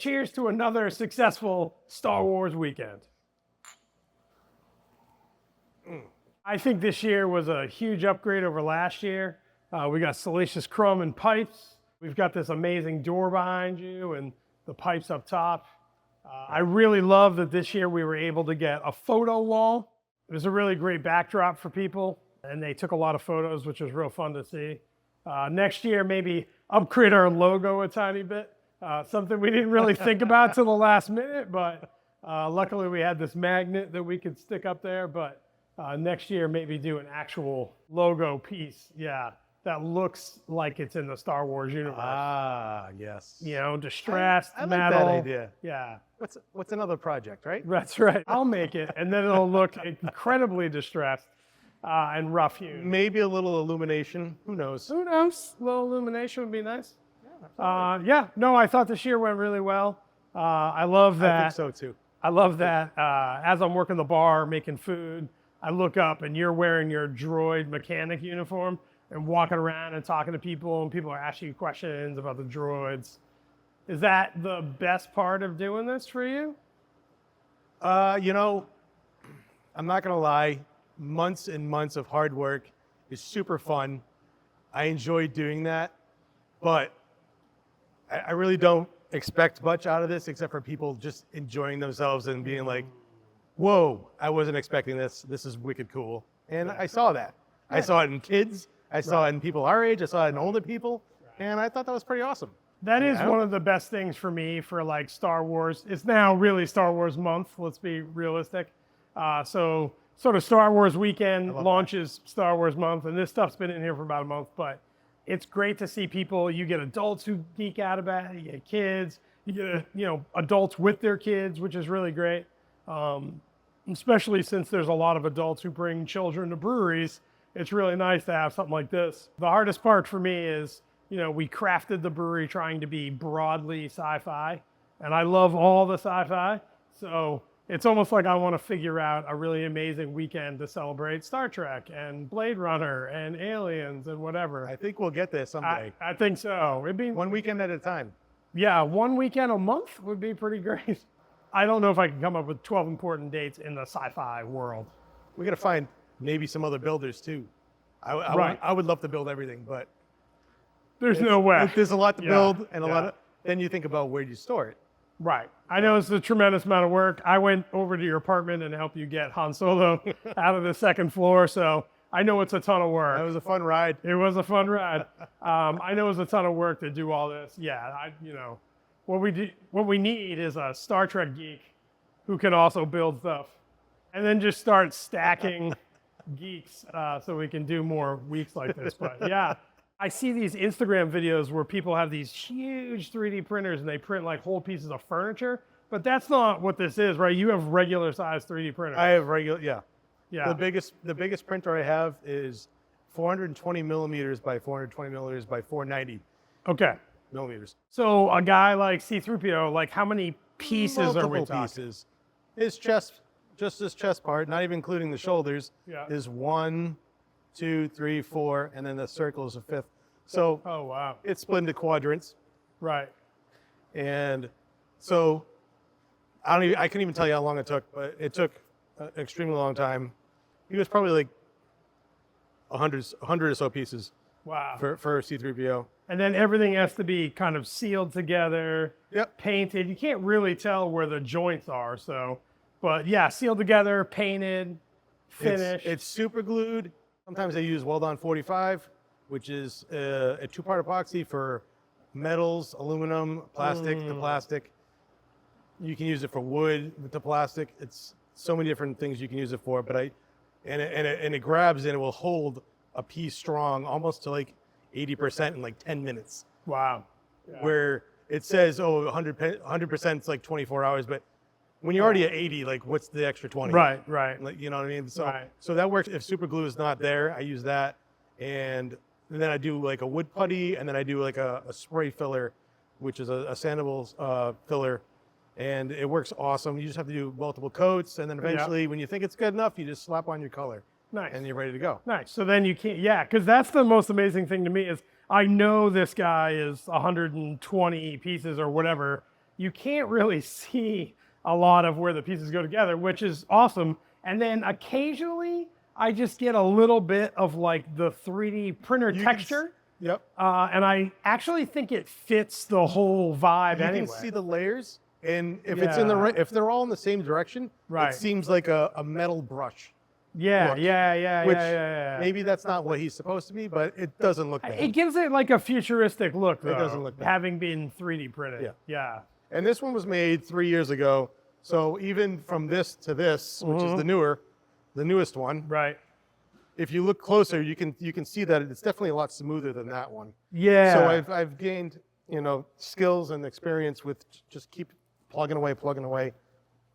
cheers to another successful Star Wars weekend. I think this year was a huge upgrade over last year. We got Salacious Crumb and pipes. We've got this amazing door behind you and the pipes up top. I really love that this year we were able to get a photo wall. It was a really great backdrop for people, and they took a lot of photos, which was real fun to see. Next year, maybe upgrade our logo a tiny bit. Something we didn't really think about till the last minute, but luckily we had this magnet that we could stick up there. But next year, maybe do an actual logo piece, yeah, that looks like it's in the Star Wars universe. Ah, yes. You know, distressed, I like metal. that idea. Yeah. What's another project, right? That's right. I'll make it, and then it'll look incredibly distressed and rough hewn. Maybe a little illumination. Who knows? Who knows? A little illumination would be nice. Yeah, no, I thought this year went really well. I love that. I think so too. I love that as I'm working the bar, making food, I look up and you're wearing your droid mechanic uniform and walking around and talking to people, and people are asking you questions about the droids. Is that the best part of doing this for you? You know, I'm not gonna lie, months and months of hard work is super fun. I enjoy doing that, but I really don't expect much out of this except for people just enjoying themselves and being like, whoa, I wasn't expecting this. This is wicked cool. And I saw that. I saw it in kids. I saw it in people our age. I saw it in older people. And I thought that was pretty awesome. That is one of the best things for me for like Star Wars. It's now really Star Wars month. Let's be realistic. So sort of Star Wars weekend launches Star Wars month. And this stuff's been in here for about a month. But it's great to see people. You get adults who geek out about it. You get kids. You get adults with their kids, which is really great. Especially since there's a lot of adults who bring children to breweries. It's really nice to have something like this. The hardest part for me is, we crafted the brewery trying to be broadly sci-fi, and I love all the sci-fi. So it's almost like I want to figure out a really amazing weekend to celebrate Star Trek and Blade Runner and Aliens and whatever. I think we'll get there someday. I think so. It'd be one weekend at a time. Yeah, one weekend a month would be pretty great. I don't know if I can come up with 12 important dates in the sci-fi world. We got to find maybe some other builders too. I would love to build everything, but there's no way. There's a lot to build and a lot of, then you think about where you store it. Right. I know it's a tremendous amount of work. I went over to your apartment and helped you get Han Solo out of the second floor, so I know it's a ton of work. That was a fun ride. It was a fun ride. I know it's a ton of work to do all this. Yeah, what we need is a Star Trek geek who can also build stuff, and then just start stacking geeks so we can do more weeks like this. But yeah, I see these Instagram videos where people have these huge 3D printers and they print like whole pieces of furniture, but that's not what this is, right? You have regular size 3D printers. I have regular, yeah. Yeah. The biggest printer I have is 420 millimeters by 420 millimeters by 490 millimeters. So a guy like C3PO, like how many pieces are we talking? Pieces. His chest, just his chest part, not even including the shoulders, is 1, 2, 3, 4, and then the circle is a fifth. So it's split into quadrants. Right. And so I couldn't even tell you how long it took, but it took an extremely long time. He was probably like 100 or so pieces. Wow. For C3PO. And then everything has to be kind of sealed together, painted. You can't really tell where the joints are, but yeah, sealed together, painted, finished. It's super glued. Sometimes they use Weldon 45, which is a 2-part epoxy for metals, aluminum, plastic, the plastic. You can use it for wood with the plastic. It's so many different things you can use it for, but it grabs and it will hold a piece strong almost to like 80% in like 10 minutes. Wow. Yeah. Where it says, 100% is like 24 hours, but when you're already at 80, like what's the extra 20? Right. Like, you know what I mean? So that works. If super glue is not there, I use that. And then I do like a wood putty, and then I do like a spray filler, which is a sandable filler. And it works awesome. You just have to do multiple coats, and then eventually when you think it's good enough, you just slap on your color. Nice. And you're ready to go. Nice. So then you can't, because that's the most amazing thing to me is I know this guy is 120 pieces or whatever, you can't really see a lot of where the pieces go together, which is awesome. And then occasionally I just get a little bit of like the 3D printer texture. Yep. And I actually think it fits the whole vibe anyway. You can see the layers, and if it's in the if they're all in the same direction, right, it seems like a metal brush. Yeah, look, yeah. Maybe that's not what he's supposed to be, but it doesn't look bad. It gives it like a futuristic look, though, it doesn't look bad. Having been 3D printed. Yeah. And this one was made 3 years ago, so even from this to this, which is the newest one, right? If you look closer, you can see that it's definitely a lot smoother than that one. Yeah. So I've gained skills and experience with just keep plugging away.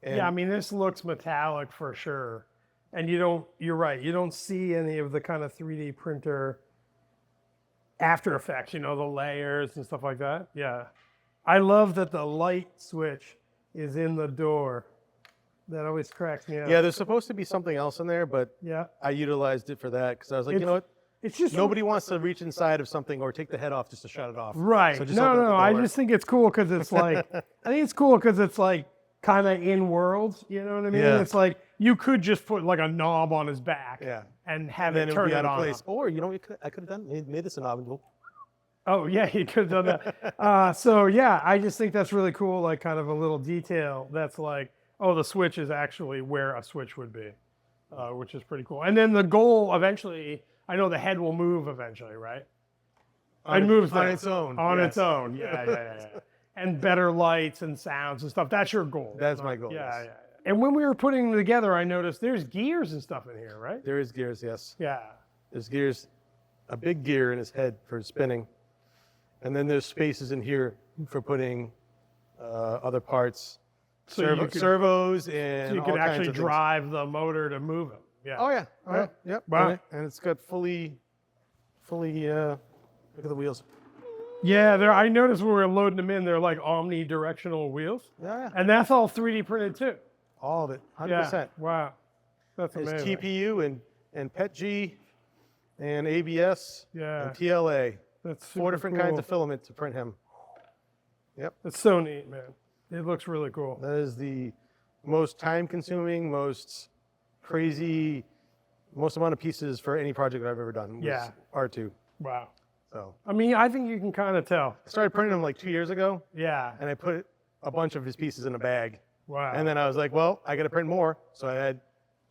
And yeah, I mean this looks metallic for sure, and you're right. You don't see any of the kind of 3D printer after effects. The layers and stuff like that. Yeah, I love that the light switch is in the door. That always cracks me up. Yeah, there's supposed to be something else in there, but yeah, I utilized it for that because I was like, you know what? It's just nobody wants to reach inside of something or take the head off just to shut it off. Right. So No. I just think it's cool because it's like kind of in world. You know what I mean? Yeah. It's like you could just put like a knob on his back. Yeah. And have then it turn would be it out of on. place. Or I could have done made this a knob and go. Oh yeah, he could have done that. So yeah, I just think that's really cool. Like kind of a little detail that's like, oh, the switch is actually where a switch would be, which is pretty cool. And then the goal eventually, I know the head will move eventually, right? It moves on its own. On its own, yeah. And better lights and sounds and stuff. That's your goal. That's my goal. Yeah. And when we were putting them together, I noticed there's gears and stuff in here, right? There is gears, yes. Yeah. There's gears, a big gear in his head for spinning. And then there's spaces in here for putting other parts. Servos and so you could actually drive the motor to move them. Yeah. Oh yeah. Yep. Wow. And it's got fully. Look at the wheels. Yeah, I noticed when we were loading them in, they're like omnidirectional wheels. Yeah. And that's all 3D printed too. All of it, 100%. Yeah. Wow. That's There's amazing. TPU and PETG and ABS and PLA. That's 4 different kinds of filament to print him. Yep. That's so neat, man. It looks really cool. That is the most time-consuming, most crazy, most amount of pieces for any project I've ever done. Was R2. Wow. So. I mean, I think you can kind of tell. I started printing them like 2 years ago. Yeah. And I put a bunch of his pieces in a bag. Wow. And then I was like, well, I got to print more. So I had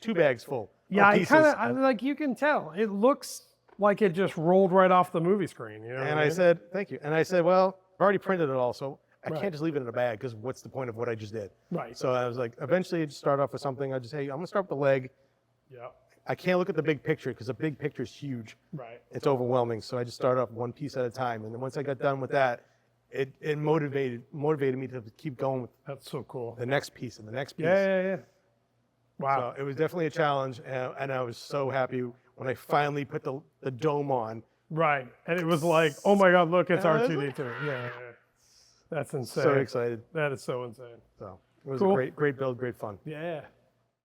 2 bags full. Yeah, I like you can tell. It looks like it just rolled right off the movie screen. You know and I said, thank you. And I said, well, I've already printed it all, so I can't just leave it in a bag because what's the point of what I just did? Right. So I was like, eventually I just start off with something. I'm going to start with the leg. Yeah. I can't look at the big picture because the big picture is huge. Right. It's overwhelming. So I just start off one piece at a time. And then once I got done with that, it motivated me to keep going with That's so cool. the next piece and the next piece. Yeah. Wow. So it was definitely a challenge. And I was so happy when I finally put the dome on. Right. And it was like, oh my God, look, it's R2D2. Yeah. That's insane. So excited. That is so insane. So it was a great build, great fun. Yeah.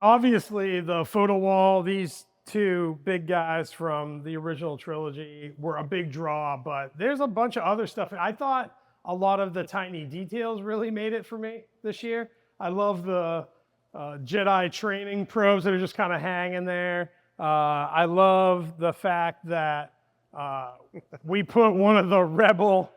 Obviously, the photo wall, these two big guys from the original trilogy were a big draw, but there's a bunch of other stuff. I thought a lot of the tiny details really made it for me this year. I love the Jedi training probes that are just kind of hanging there. I love the fact that we put one of the Rebel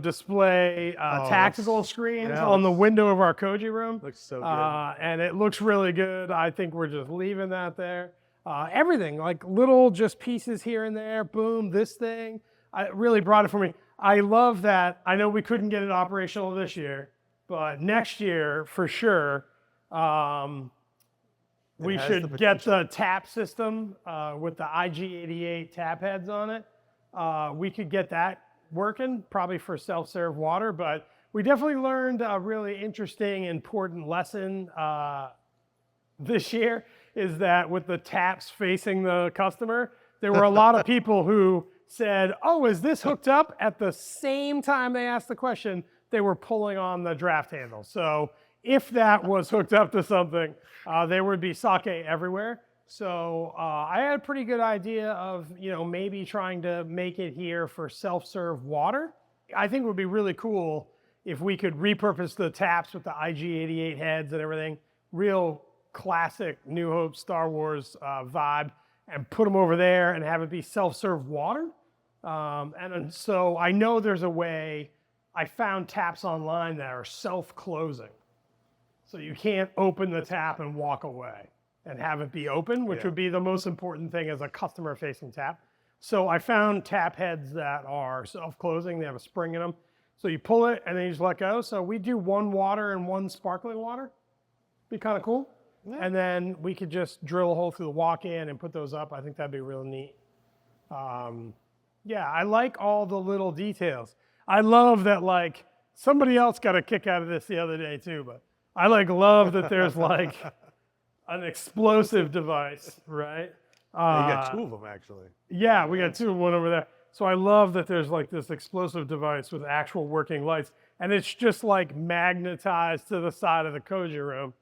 display tactical screens on the window of our Koji room. Looks so good. And it looks really good. I think we're just leaving that there. Everything, like little just pieces here and there, boom, this thing. It really brought it for me. I love that. I know we couldn't get it operational this year, but next year, for sure, we should get the tap system with the IG88 tap heads on it. We could get that working, probably for self-serve water, but we definitely learned a really interesting, important lesson this year, is that with the taps facing the customer, there were a lot of people who said, oh, is this hooked up? At the same time they asked the question, they were pulling on the draft handle. So if that was hooked up to something, there would be sake everywhere. So I had a pretty good idea of, maybe trying to make it here for self-serve water. I think it would be really cool if we could repurpose the taps with the IG-88 heads and everything, real classic New Hope Star Wars vibe, and put them over there and have it be self-serve water. And so I know there's a way. I found taps online that are self-closing. So you can't open the tap and walk away and have it be open, which would be the most important thing as a customer-facing tap. So I found tap heads that are self-closing. They have a spring in them. So you pull it and then you just let go. So we do one water and one sparkling water. Be kind of cool. Yeah. And then we could just drill a hole through the walk-in and put those up. I think that'd be real neat. Yeah, I like all the little details. I love that, like, somebody else got a kick out of this the other day too, but I love that there's like an explosive device, right? You got 2 of them actually. Yeah, we got 2 of one over there. So I love that there's like this explosive device with actual working lights, and it's just like magnetized to the side of the Koji room.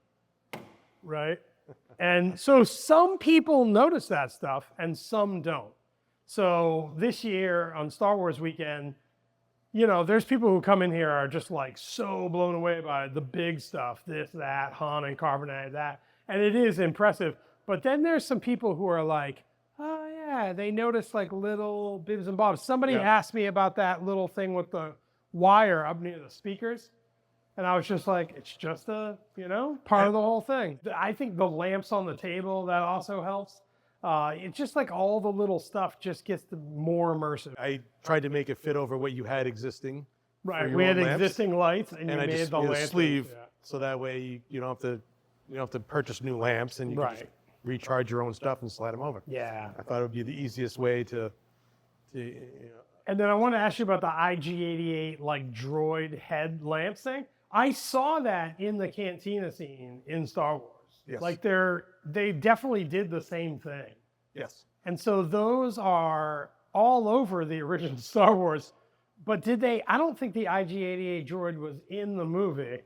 Right? And so some people notice that stuff and some don't. So this year on Star Wars weekend, you know, there's people who come in here are just like so blown away by the big stuff, this, that, Han and Carbonite, that. And it is impressive. But then there's some people who are like, oh yeah, they notice like little bibs and bobs. Somebody asked me about that little thing with the wire up near the speakers. And I was just like, it's just a, you know, part of the whole thing. I think the lamps on the table, that also helps. It's just like all the little stuff just gets more immersive. I tried to make it fit over what you had existing. Right, we had existing lights, and you I made just the made lamp a sleeve, so that way you don't have to purchase new lamps, and you can just recharge your own stuff and slide them over. Yeah. I thought it would be the easiest way to you know. And then I want to ask you about the IG-88 like droid head lamp thing. I saw that in the cantina scene in Star Wars. Yes. Like they definitely did the same thing. Yes. And so those are all over the original Star Wars. But I don't think the IG-88 droid was in the movie.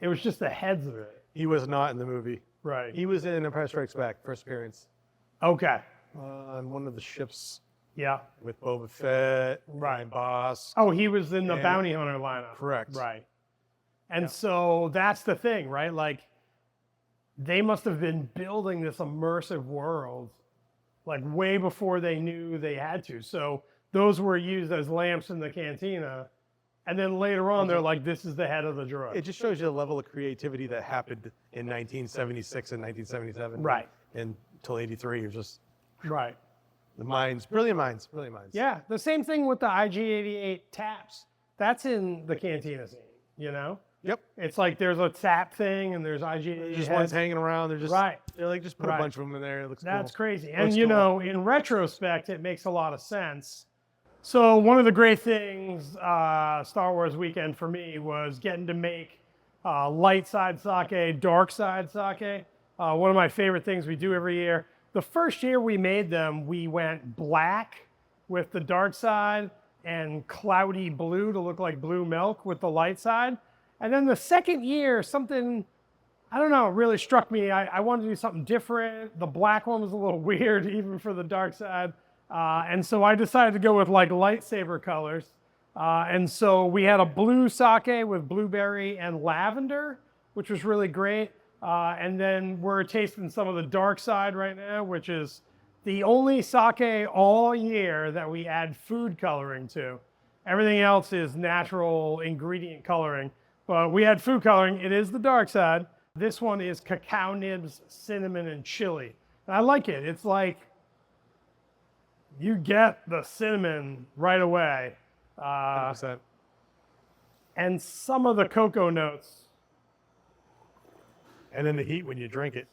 It was just the heads of it. He was not in the movie. Right. He was in Empire Strikes Back, first appearance. Okay. On one of the ships. Yeah. With Boba Fett and Boss. Oh, he was in the Bounty Hunter lineup. Correct. Right. And so that's the thing, right? Like, they must have been building this immersive world like way before they knew they had to. So those were used as lamps in the cantina. And then later on, they're like, this is the head of the droid. It just shows you the level of creativity that happened in 1976 and 1977. Right. Until 83. It was just right. The minds, brilliant minds. Yeah, the same thing with the IG-88 taps. That's in the cantina scene, you know? Yep. It's like there's a tap thing and there's IG-88 just one's hanging around. They're just They're like, just put a bunch of them in there. It looks cool. That's crazy. And you know, in retrospect, it makes a lot of sense. So one of the great things Star Wars weekend for me was getting to make light side sake, dark side sake. One of my favorite things we do every year. The first year we made them, we went black with the dark side and cloudy blue to look like blue milk with the light side. And then the second year, something, I don't know, really struck me. I wanted to do something different. The black one was a little weird, even for the dark side. And so I decided to go with like lightsaber colors. And so we had a blue sake with blueberry and lavender, which was really great. And then we're tasting some of the dark side right now, which is the only sake all year that we add food coloring to. Everything else is natural ingredient coloring. But we had food coloring. It is the dark side. This one is cacao nibs, cinnamon, and chili. And I like it. It's like you get the cinnamon right away. 100%. And some of the cocoa notes. And then the heat when you drink it.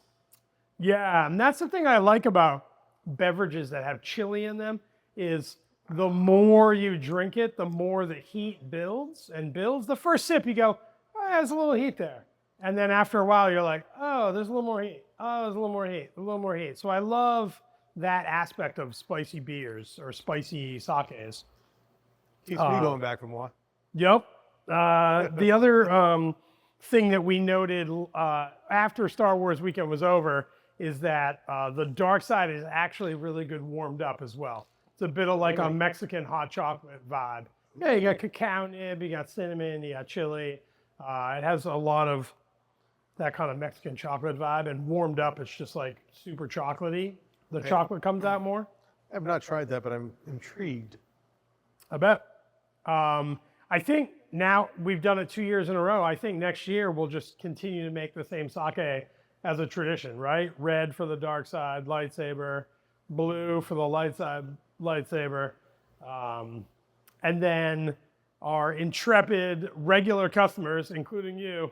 Yeah, and that's the thing I like about beverages that have chili in them is the more you drink it, the more the heat builds and builds. The first sip, you go, oh, there's a little heat there. And then after a while, you're like, oh, there's a little more heat. Oh, there's a little more heat, a little more heat. So I love that aspect of spicy beers or spicy sakes. Keeps me going back for more. Yep. The other thing that we noted after Star Wars weekend was over is that the dark side is actually really good warmed up as well. It's a bit of like a Mexican hot chocolate vibe. Yeah, you got cacao nib, you got cinnamon, you got chili. It has a lot of that kind of Mexican chocolate vibe, and warmed up, it's just like super chocolatey. The chocolate comes out more. I've not tried that, but I'm intrigued. I bet. I think now we've done it 2 years in a row. I think next year we'll just continue to make the same sake as a tradition, right? Red for the dark side, lightsaber, blue for the light side, lightsaber. And then our intrepid regular customers, including you,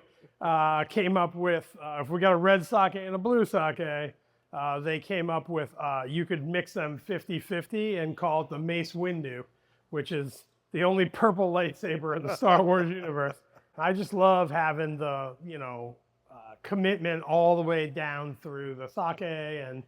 came up with, if we got a red sake and a blue sake, they came up with, you could mix them 50-50 and call it the Mace Windu, which is the only purple lightsaber in the Star Wars universe. I just love having the, commitment all the way down through the sake. And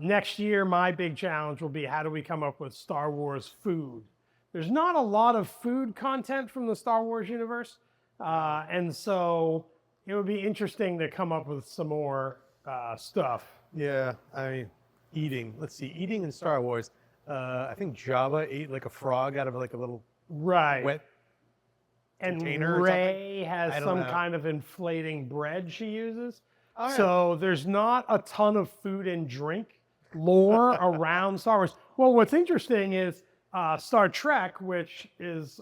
next year, my big challenge will be how do we come up with Star Wars food? There's not a lot of food content from the Star Wars universe. And so it would be interesting to come up with some more stuff. Yeah, I mean, eating. Let's see, eating in Star Wars. I think Jabba ate like a frog out of like a little wet And container or Rey has I don't some know. kind of inflating bread she uses. Oh, yeah. So there's not a ton of food and drink lore around Star Wars. Well, what's interesting is Star Trek, which is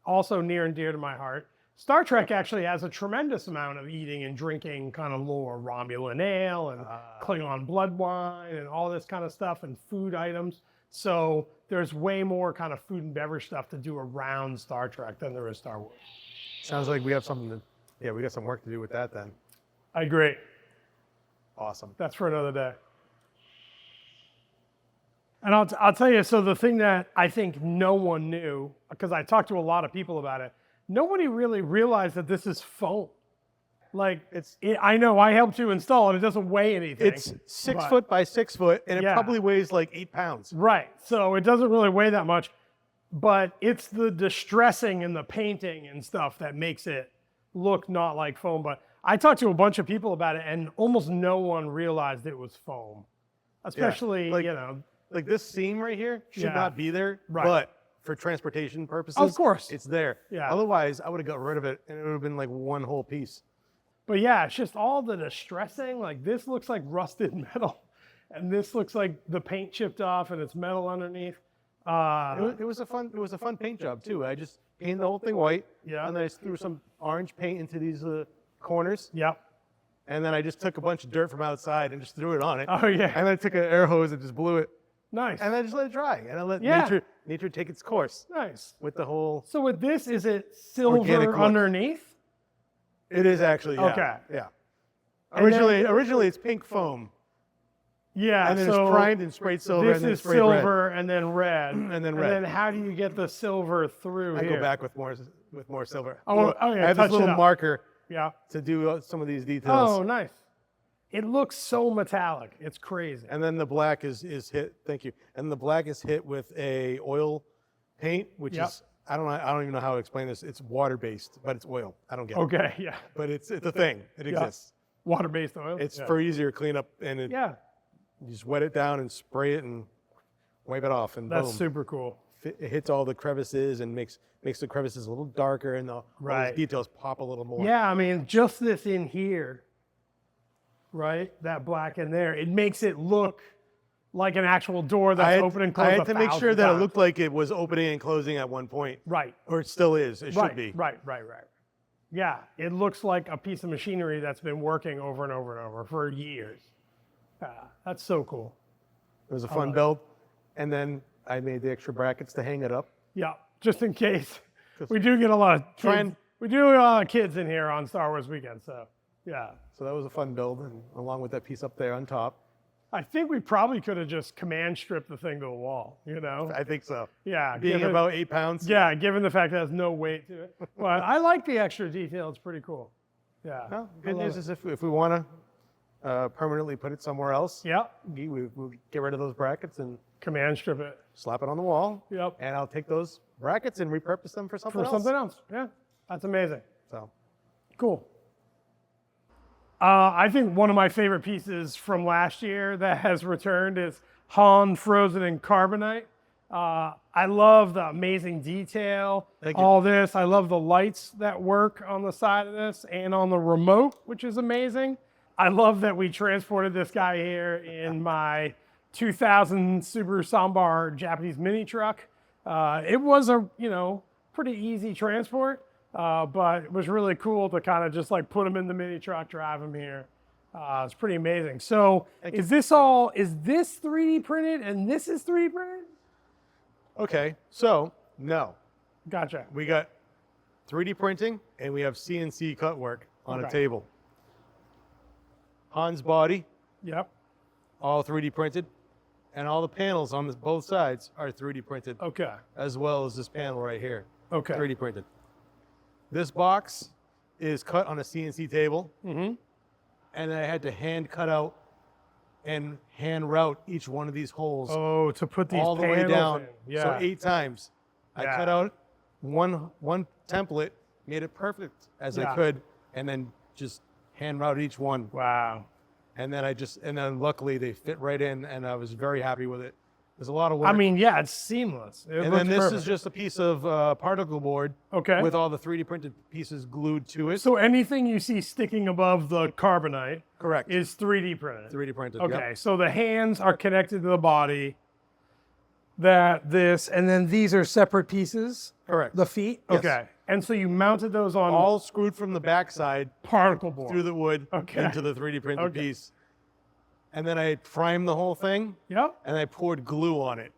also near and dear to my heart. Star Trek actually has a tremendous amount of eating and drinking kind of lore, Romulan ale and Klingon blood wine and all this kind of stuff and food items. So there's way more kind of food and beverage stuff to do around Star Trek than there is Star Wars. Sounds like we have something we got some work to do with that then. I agree. Awesome. That's for another day. And I'll tell you, so the thing that I think no one knew, because I talked to a lot of people about it, nobody really realized that this is foam. Like, I know I helped you install it. It doesn't weigh anything. It's 6 foot by 6 foot, and it probably weighs like 8 pounds. Right. So it doesn't really weigh that much, but it's the distressing and the painting and stuff that makes it look not like foam. But I talked to a bunch of people about it, and almost no one realized it was foam. Especially, Like this seam right here should not be there, Right. but for transportation purposes, Of course. it's there. Yeah. Otherwise, I would have got rid of it, and it would have been like one whole piece. But yeah, it's just all the distressing. Like this looks like rusted metal, and this looks like the paint chipped off and it's metal underneath. It was a fun paint job too. I just painted the whole thing white, Yeah. and then I just threw some orange paint into these corners, Yep. and then I just took a bunch of dirt from outside and just threw it on it. Oh yeah. And then I took an air hose and just blew it, Nice. and then I just let it dry, and I let Yeah. nature take its course Nice. with the whole. So with this, is it Organic silver look. underneath? It is actually, yeah. Okay. Yeah. And Originally it's pink foam, Yeah. and then so it's primed and sprayed silver, this and then is sprayed red. silver and then red. And then red. And then how do you get the silver through I here? go back with more silver. Oh, Well, oh, yeah, I have touch this it little up. marker Yeah. to do some of these details. Oh, nice. It looks so metallic. It's crazy. And then the black is hit. Thank you. And the black is hit with a oil paint, which Yep. is I don't even know how to explain this. It's water based, but it's oil. I don't get it. Okay. Yeah. But it's a thing. It exists. Water-based oil. It's yeah. for easier cleanup, and Yeah. you just wet it down and spray it and wipe it off, and That's boom. super cool. It hits all the crevices and makes the crevices a little darker, and all Right. those details pop a little more. Yeah, I mean, just this in here, right? That black in there, it makes it look like an actual door that's open and closed. I had to make sure 1,000 that it times. looked like it was opening and closing at one point. Right. Or it still is. It Right. should be. Right. Yeah, it looks like a piece of machinery that's been working over and over and over for years. That's so cool. It was a fun build. And then I made the extra brackets to hang it up. Yeah, just in case. We do get a lot of kids. We do get a lot of kids in here on Star Wars weekend, so yeah. So that was a fun build, and along with that piece up there on top. I think we probably could have just command stripped the thing to the wall, you know? I think so. Yeah. Being given- about 8 pounds. Yeah, given the fact that it has no weight to it. But I like the extra detail. It's pretty cool. Yeah. Well, I good love news it. is if we want to permanently put it somewhere else, Yeah. we'll get rid of those brackets and Command strip it. slap it on the wall. Yep. And I'll take those brackets and repurpose them for something For else. something else. Yeah. That's amazing. So Cool. I think one of my favorite pieces from last year that has returned is Han frozen in Carbonite. I love the amazing detail, Thank you. all this. I love the lights that work on the side of this and on the remote, which is amazing. I love that we transported this guy here in my 2000 Subaru Sambar Japanese mini truck. It was a, pretty easy transport, but it was really cool to kind of just like put him in the mini truck, drive him here. It's pretty amazing. So is this 3D printed and this is 3D printed? Okay, so no. Gotcha. We got 3D printing and we have CNC cut work on a table. Han's body, Yep. all 3D printed, and all the panels on both sides are 3D printed, Okay. as well as this panel right here, Okay. 3D printed. This box is cut on a CNC table, Mm-hmm. and I had to hand cut out and hand route each one of these holes Oh, to put these all the way panels down. in. Yeah. So 8 times. I Yeah. cut out one template, made it perfect as I Yeah. could, and then just hand route each one. Wow. And then luckily they fit right in, and I was very happy with it. There's a lot of work. I mean, yeah, it's seamless. It and looks then this perfect. is just a piece of particle board Okay. with all the 3D printed pieces glued to it. So anything you see sticking above the carbonite Correct. is 3D printed. 3D printed. Okay, Yep. so the hands are connected to the body. And then these are separate pieces. Correct. The feet. Yes. Okay, and so you mounted those on All screwed from the backside particle board. through the wood Okay. into the 3D printed Okay. piece. And then I primed the whole thing, Yep. and I poured glue on it.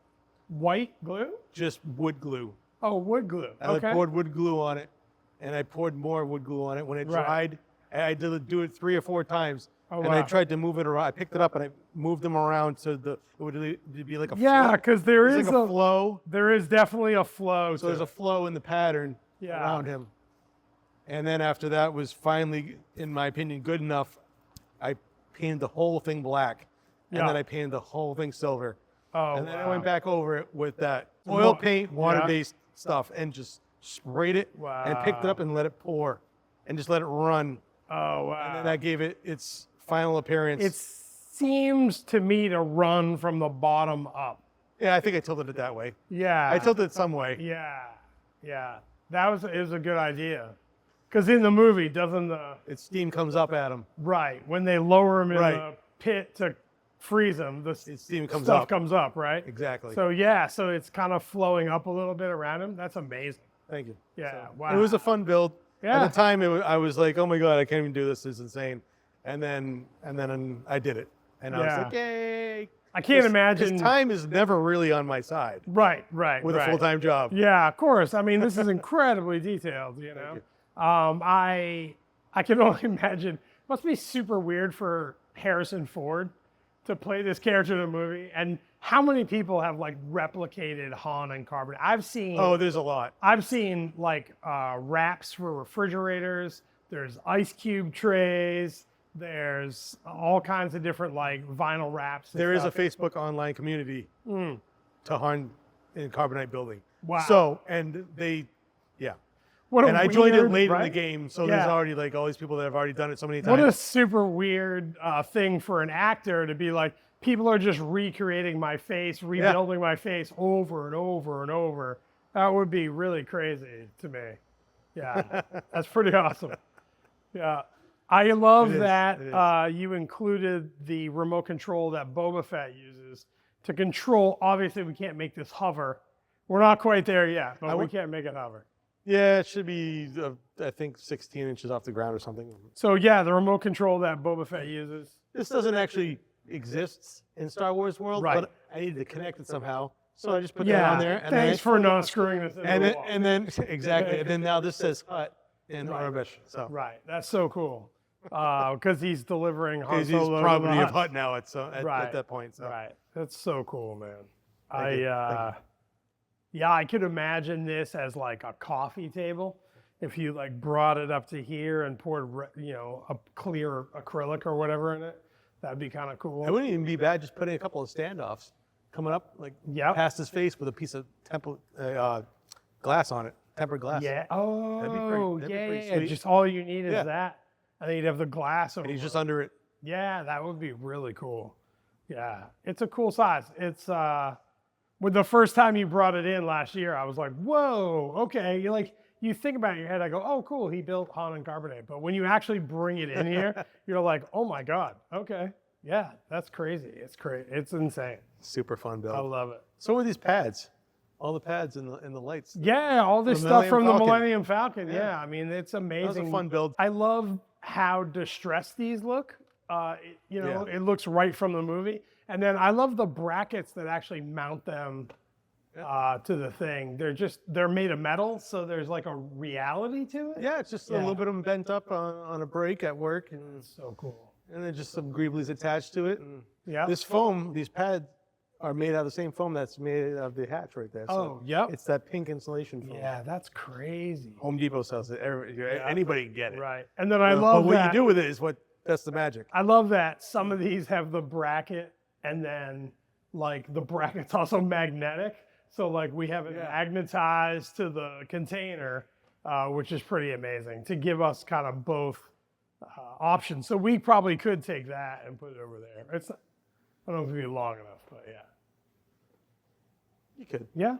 White glue. Just wood glue. Oh, wood glue. And Okay. I poured wood glue on it, and I poured more wood glue on it. When it Right. dried, I did do it 3 or 4 times, Oh, and I wow. tried to move it around. I picked it up and I moved them around so it would be like a Yeah, flow. because there It's is like a flow. there is definitely a flow. So there's a flow in the pattern Yeah. around him. And then after that was finally, in my opinion, good enough, I painted the whole thing black, and Yeah. then I painted the whole thing silver. Oh, And then I wow. went back over it with that Wa- oil paint, yeah. water-based stuff, and just sprayed it, and picked it up Wow. and let it pour, and just let it run. Oh, wow. And then that gave it its final appearance. It seems to me to run from the bottom up. Yeah, I think I tilted it that way. Yeah. I tilted it some way. Yeah. Yeah. It was a good idea. Because in the movie, doesn't the Its steam comes up at him. right when they lower him in Right. the pit to freeze him, the Its steam comes stuff up. comes up, right? Exactly. So yeah, so it's kind of flowing up a little bit around him. That's amazing. Thank you. Yeah. So, Wow. It was a fun build. Yeah. At the time, I was like, oh my God, I can't even do this. This is insane. And then I did it. And I was Yeah. like, yay. I can't imagine. Because time is never really on my side Right. with right. a full-time job. Yeah, of course. I mean, this is incredibly detailed, you know. I can only imagine. It must be super weird for Harrison Ford to play this character in a movie. And how many people have like replicated Han and Carbonite? Oh, there's a lot. I've seen like wraps for refrigerators. There's ice cube trays. There's all kinds of different like vinyl wraps. And There is a stuff. Facebook online community to Han in Carbonite building. Wow. So, and they, yeah. What a And I joined it weird, late in the right? game, so there's Yeah. already like all these people that have already done it so many times. What a super weird thing for an actor to be like, people are just recreating my face, rebuilding my face over and over and over. That would be really crazy to me. Yeah, that's pretty awesome. Yeah. I love It is, that it is. you included the remote control that Boba Fett uses to control. Obviously, we can't make this hover. We're not quite there yet, but we can't make it hover. Yeah, it should be, I think, 16 inches off the ground or something. So yeah, the remote control that Boba Fett uses. This doesn't actually exist in Star Wars world, Right. but I needed to connect it somehow. So I just put that on there. And thanks for not screwing this in and the then, wall. and then, exactly. And then now this says Hut in Right. Arabic. So Right, that's so cool. Because he's delivering Han because he's Solo to the property of Hutt. Hut now at Right. that point. So Right, that's so cool, man. Thank you. Thank Yeah, I could imagine this as like a coffee table. If you like brought it up to here and poured, a clear acrylic or whatever in it, that'd be kind of cool. it wouldn't even be bad just putting a couple of standoffs coming up like Yep. past his face with a piece of glass on it, tempered glass. Yeah. Oh, That'd be pretty yeah. sweet. Just all you need is Yeah. that, and then you'd have the glass over. And he's it. just under it. Yeah, that would be really cool. Yeah, it's a cool size. It's with the first time you brought it in last year, I was like, whoa, okay. You're like, you think about it in your head, I go, oh, cool, he built Han and Carbonite. But when you actually bring it in here, you're like, oh my God, okay. Yeah, that's crazy. It's crazy. It's insane. Super fun build. I love it. So are these pads. All the pads and the lights. Yeah, all this The stuff from Millennium the Falcon. Millennium Falcon. Yeah. Yeah, I mean, it's amazing. That was a fun build. I love how distressed these look. You know, Yeah. it looks right from the movie. And then I love the brackets that actually mount them to the thing. They're made of metal, so there's like a reality to it. Yeah, it's just a Yeah. little bit of them bent up on a break at work, and So cool. then just some greeblies attached to it. And Yeah. this foam, these pads are made out of the same foam that's made out of the hatch right there. Oh, yep. It's that pink insulation foam. Yeah, that's crazy. Home Depot sells it. Anybody can get it. Right. And then I But love what that. you do with it is that's the magic. I love that some of these have the bracket and then like the bracket's also magnetic. So like we have it magnetized to the container, which is pretty amazing to give us kind of both options. So we probably could take that and put it over there. I don't know if it'd be long enough, but yeah. You could. Yeah,